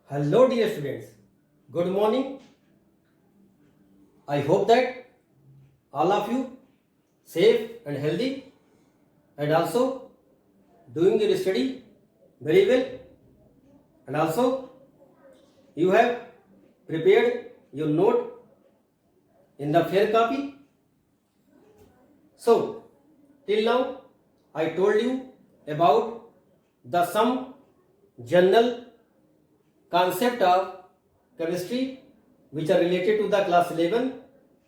Hello, dear students. Good morning. I hope that all of you safe and healthy and also doing your study very well, and also you have prepared your note in the fair copy. So, till now I told you about the some general concept of chemistry which are related to the class 11,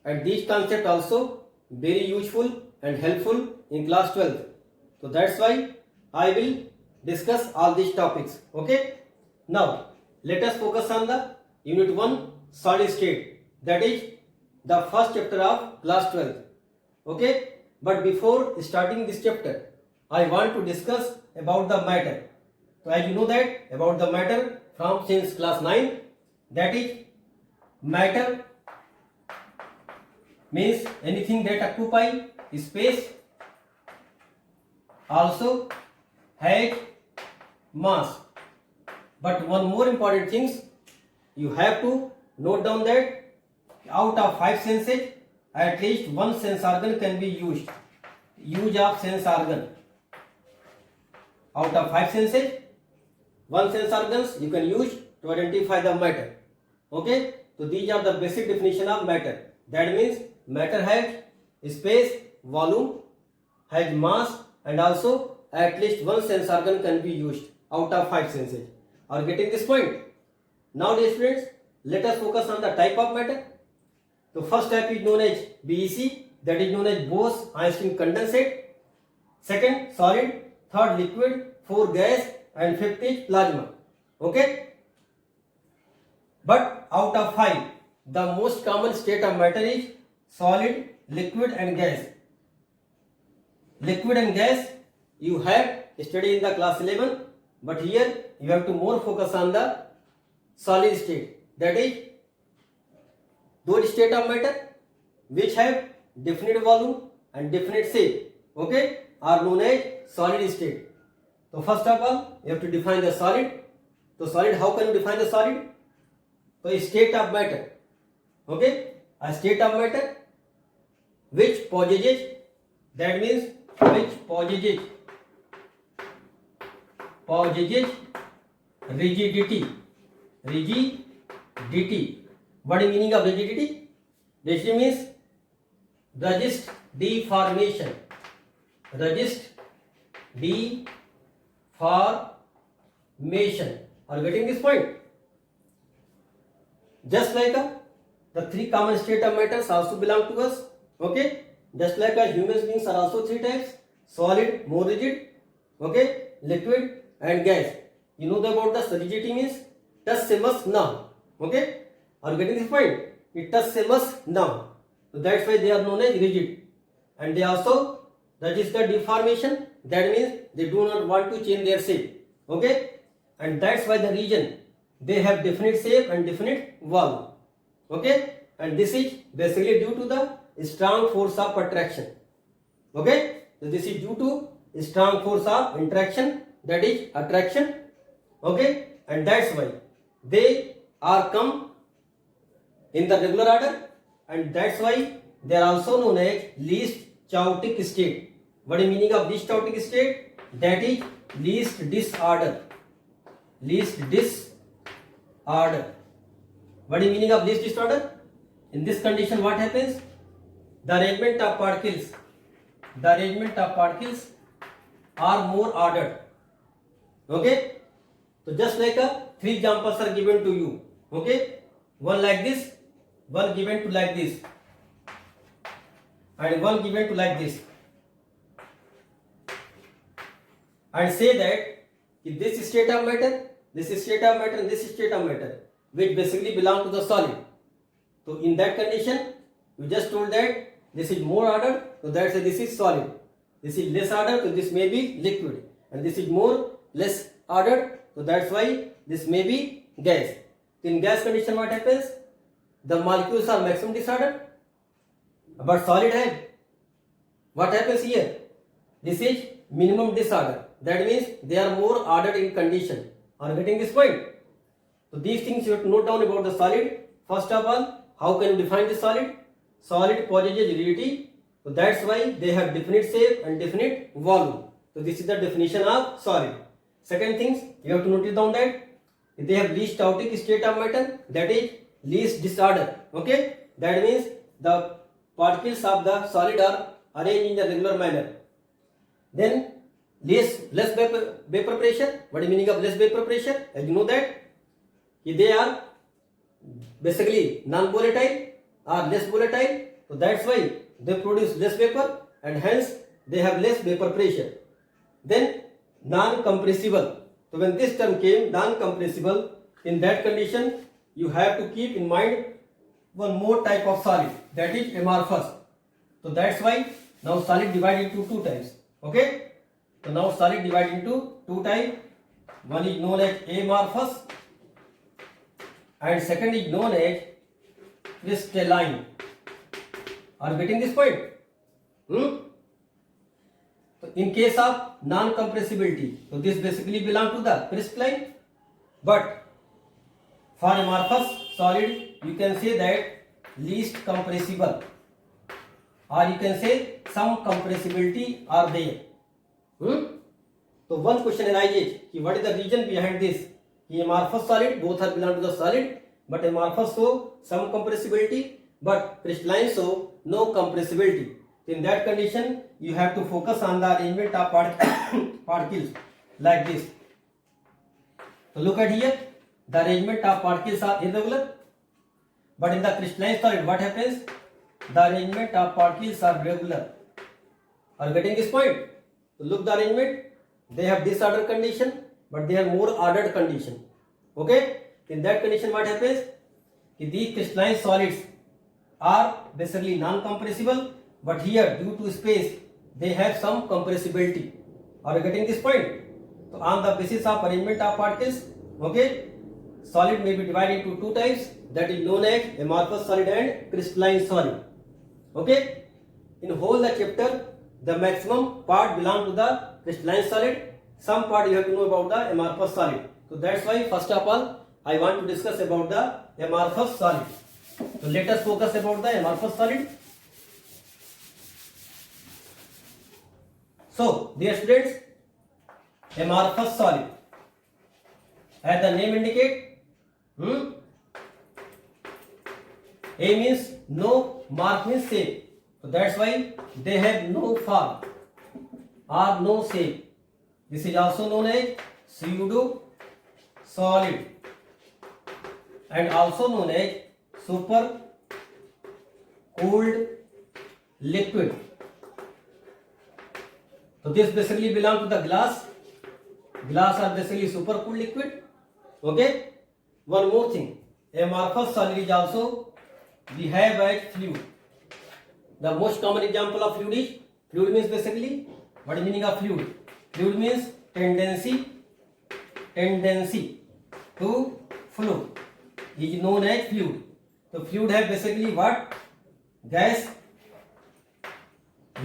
and these concept also very useful and helpful in class 12. So that's why I will discuss all these topics. Okay, now let us focus on the unit 1 solid state, that is the first chapter of class 12. Okay, but before starting this chapter I want to discuss about the matter. So as you know that about the matter from since class 9, that is matter means anything that occupy space, also has mass. But one more important things, you have to note down that out of 5 senses at least one sense organ can be used. Use of sense organ. Out of 5 senses, one sense organs you can use to identify the matter. Okay, so these are the basic definition of matter. That means matter has space, volume, has mass, and also at least one sense organ can be used out of 5 senses. Are you getting this point? Now dear students, let us focus on the type of matter. The first type is known as BEC, that is known as Bose-Einstein condensate. Second, solid. Third, liquid. Fourth, gas. And fifth is plasma. Okay? But out of 5, the most common state of matter is solid, liquid and gas. Liquid and gas you have studied in the class 11, but here you have to more focus on the solid state. That is those state of matter which have definite volume and definite shape, okay, are known as solid state. So first of all, you have to define the solid. So solid, how can you define the solid? So a state of matter, okay, a state of matter which possesses, that means which possesses rigidity. What is meaning of rigidity? Rigidity means resist deformation. Resist deformation. Are you getting this point? Just like the 3 common state of matters also belong to us. Okay, just like human beings are also 3 types: solid, more rigid, okay, liquid and gas. You know about the rigidity means touch se must now. Okay, are you getting this point? It touch se must now. So that's why they are known as rigid. And they also resist the deformation. That means they do not want to change their shape. Okay, and that's why the region they have definite shape and definite volume. Okay, and this is basically due to the strong force of attraction. Okay, so this is due to strong force of attraction, that is attraction. Okay, and that's why they are come in the regular order, and that's why they are also known as least chaotic state. What is meaning of least chaotic state? That is least disorder. Least disorder. What is meaning of least disorder? In this condition, what happens? The arrangement of particles are more ordered. Okay, so just like 3 examples are given to you. Okay, one like this, one given to like this, and one given to like this, and say that if this state of matter, this state of matter, and this state of matter, which basically belong to the solid. So in that condition, you just told that this is more ordered, so that's why this is solid. This is less ordered, so this may be liquid, and this is more less ordered, so that's why this may be gas. In gas condition, what happens? The molecules are maximum disordered, but solid head. What happens here? This is minimum disorder. That means they are more ordered in condition. Are you getting this point? So these things you have to note down about the solid. First of all, how can you define the solid? Solid possesses rigidity. So that's why they have definite shape and definite volume. So this is the definition of solid. Second things you have to note it down that they have least chaotic state of matter, that is least disorder. Okay, that means the particles of the solid are arranged in a regular manner. Then less vapor pressure. What is the meaning of less vapor pressure? As you know that they are basically non-volatile or less volatile. So that's why they produce less vapor and hence they have less vapor pressure. Then non-compressible. So when this term came, non-compressible, in that condition you have to keep in mind one more type of solid, that is amorphous. So that's why now solid divided into two types. Okay, so now solid divided into two types. One is known as amorphous and second is known as crystalline. Are you getting this point? So in case of non-compressibility, so this basically belongs to the crystalline, but for amorphous solid you can say that least compressible, or you can say some compressibility are there. So one question arises, what is the reason behind this? Amorphous solid both are belong to the solid, but amorphous show some compressibility, but crystalline show no compressibility. In that condition you have to focus on the arrangement of particles like this. So look at here, the arrangement of particles are irregular, but in the crystalline solid what happens? The arrangement of particles are regular. Are you getting this point? So look the arrangement, they have disordered condition but they have more ordered condition. Okay, in that condition what happens? These crystalline solids are basically non-compressible, but here due to space they have some compressibility. Are you getting this point? So on the basis of arrangement of particles, okay, solid may be divided into two types, that is known as amorphous solid and crystalline solid. Okay, in whole the chapter the maximum part belong to the crystalline solid, some part you have to know about the amorphous solid. So that's why first of all I want to discuss about the amorphous solid. So let us focus about the amorphous solid. So dear students, amorphous solid, as the name indicate, A means no, mark means shape. So that's why they have no form or no shape. This is also known as pseudo solid and also known as super cooled liquid. So this basically belong to the glass. Glass are basically super cooled liquid. Okay. One more thing, amorphous solid is also behave as fluid. The most common example of fluid is, fluid means basically, what is meaning of fluid? Fluid means tendency to flow is known as fluid. So fluid have basically what? Gas,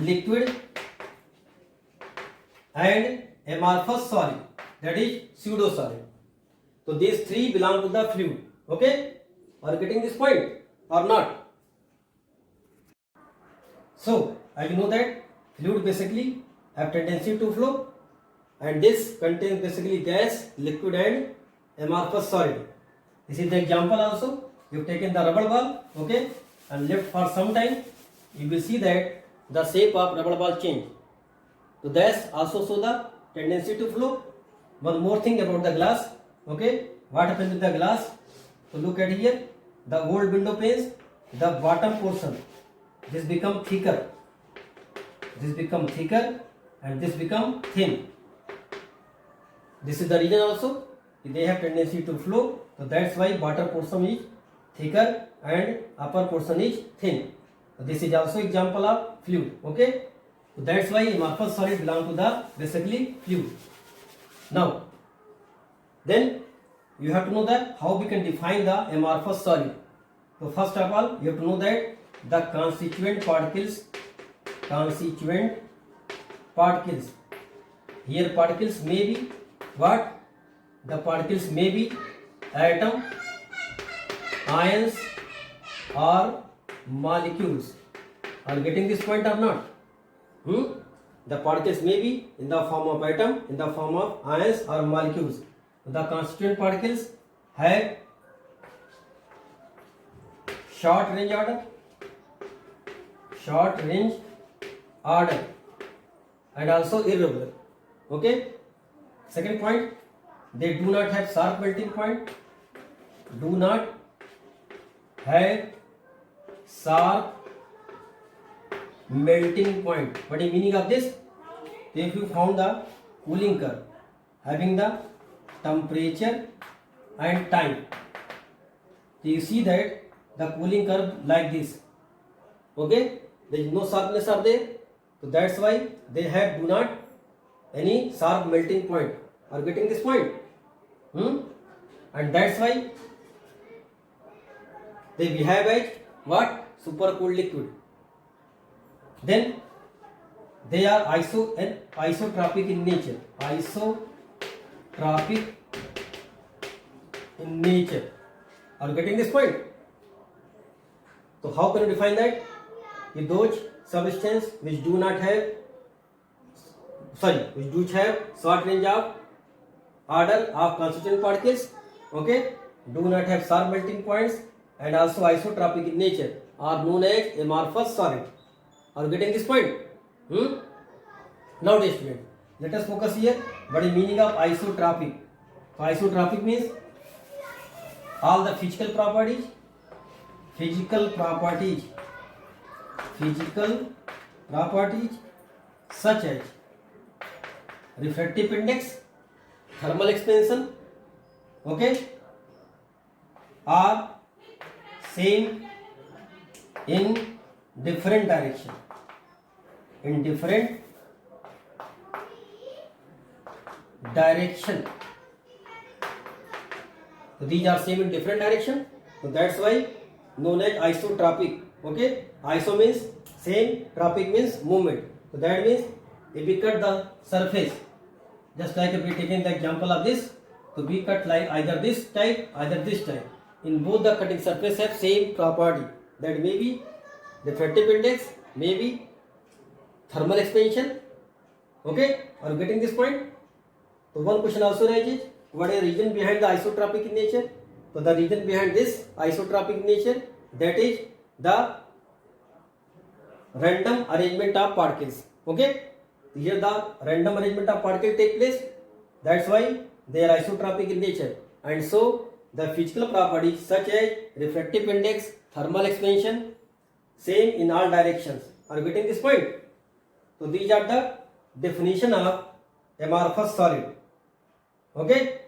liquid and amorphous solid, that is pseudo solid. So these three belong to the fluid. Okay, are you getting this point or not? So as you know that fluid basically have tendency to flow, and this contains basically gas, liquid and amorphous solid. This is the example also. You've taken the rubber ball, okay, and left for some time, you will see that the shape of rubber ball change. So that's also show the tendency to flow. One more thing about the glass, okay, what happens with the glass? So look at here, the old window panes, the bottom portion, this become thicker, and this become thin. This is the reason also, they have tendency to flow. So that's why bottom portion is thicker and upper portion is thin. So this is also example of fluid. Okay, so that's why amorphous solid belong to the basically fluid. Now then you have to know that how we can define the amorphous solid. So first of all you have to know that the constituent particles, here particles may be what? The particles may be atom, ions or molecules. Are you getting this point or not? The particles may be in the form of atom, in the form of ions or molecules. The constituent particles have short range order and also irregular. Okay. Second point, they do not have sharp melting point. Do not have sharp melting point. What is the meaning of this? If you found the cooling curve having the temperature and time, you see that the cooling curve like this. Okay, there is no sharpness are there, so that's why they have do not any sharp melting point. Are you getting this point? And that's why they behave as what? Super cooled liquid. Then they are isotropic in nature. Isotropic in nature. Are you getting this point? So how can you define that? If those substances which do have short range of order of constituent particles, okay, do not have sharp melting points and also isotropic in nature, are known as amorphous solid. Are you getting this point? Now, dear student, let us focus here. What is meaning of isotropic? So, isotropic means all the physical properties such as refractive index, thermal expansion, okay, are same in different direction. So these are same in different direction. So that's why known as isotropic. Okay, iso means same, tropic means movement. So that means if we cut the surface, just like if we taking the example of this, so we cut like either this type, either this type. In both the cutting surface have same property. That may be refractive index, may be thermal expansion. Okay, are you getting this point? So one question also arises: what is the reason behind the isotropic in nature? So the reason behind this isotropic in nature, that is the random arrangement of particles. Okay, here the random arrangement of particles take place. That's why they are isotropic in nature. And so the physical properties such as refractive index, thermal expansion, same in all directions. Are you getting this point? So these are the definition of amorphous solid. Okay.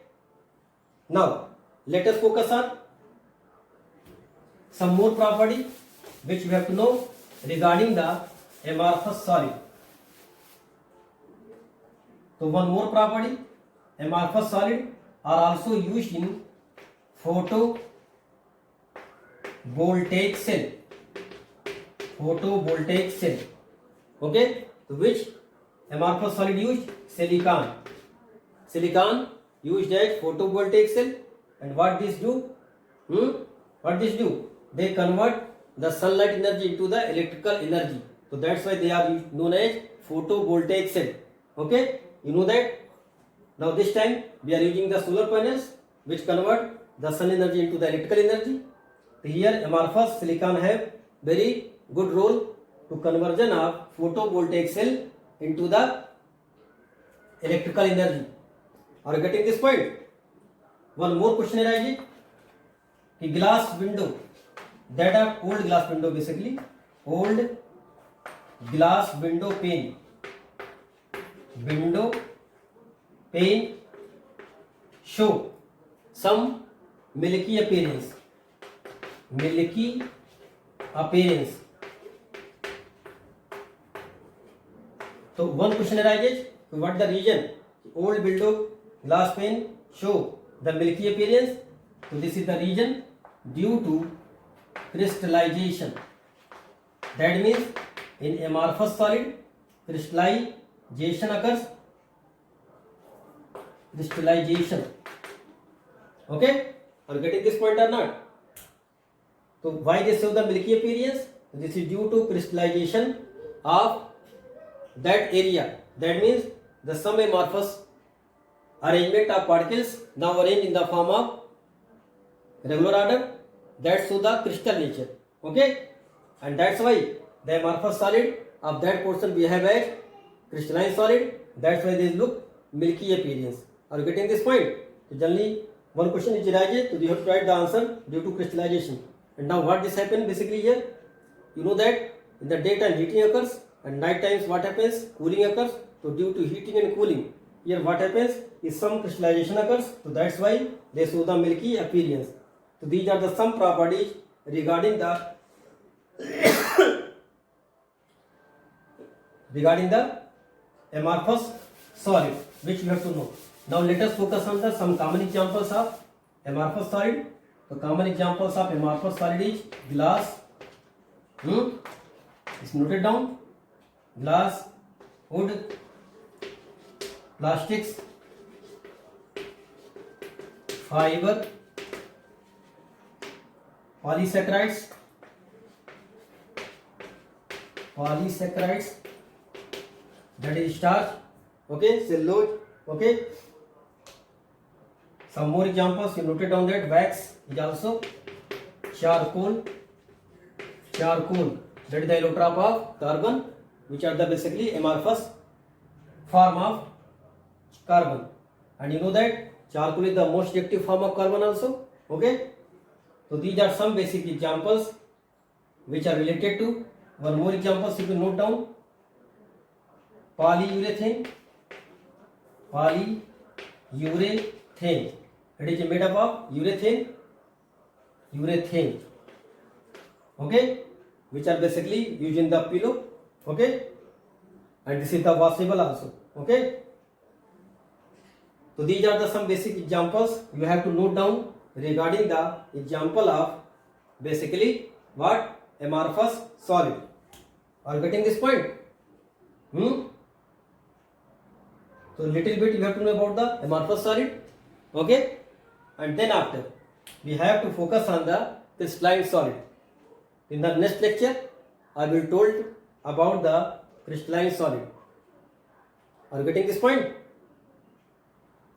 Now let us focus on some more property which you have to know regarding the amorphous solid. So one more property, amorphous solid are also used in photovoltaic cell. Okay, so which amorphous solid used? Silicon used as photovoltaic cell. And what this do? They convert the sunlight energy into the electrical energy. So that's why they are known as photovoltaic cell. Okay, you know that. Now this time we are using the solar panels which convert the sun energy into the electrical energy. So here amorphous silicon have very good role to conversion of photovoltaic cell into the electrical energy. Are you getting this point? One more question arises: कि glass window, that are old glass window, basically old glass window pane show some milky appearance. So one question arises: what the reason old window glass pane show the milky appearance? So this is the reason due to crystallization. That means in amorphous solid crystallization occurs. Okay, Are you getting this point or not? So why they show the milky appearance? This is due to crystallization of that area. That means the some amorphous arrangement of particles now arranged in the form of regular order, that show the crystal nature. Okay, and that's why the amorphous solid of that portion behave as crystalline solid. That's why they look milky appearance. Are you getting this point? So generally one question is arises, so you have to write the answer due to crystallization. And now what this happen basically here? You know that in the daytime heating occurs and night times what happens? Cooling occurs. So due to heating and cooling, here what happens is some crystallization occurs. So that's why they show the milky appearance. So these are the some properties regarding the amorphous solid which you have to know. Now let us focus on the some common examples of amorphous solid. The common examples of amorphous solid is glass. It's noted down. Glass, wood, plastics, fiber, polysaccharides, that is starch, okay, cellulose, okay. Some more examples you noted down that wax is also charcoal, that is the allotrope of carbon, which are the basically amorphous form of carbon. And you know that charcoal is the most active form of carbon also, okay. So these are some basic examples which are related to. One more examples you can note down. Polyurethane. It is made up of urethane, okay, which are basically used in the pillow, okay, and this is the washable also, okay. So these are the some basic examples you have to note down regarding the example of basically what? Amorphous solid. Are you getting this point? So little bit you have to know about the amorphous solid, okay, and then after we have to focus on the crystalline solid. In the next lecture I will told about the crystalline solid. Are you getting this point?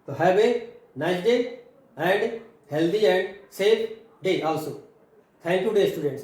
So have a nice day and healthy and safe day also. Thank you dear students.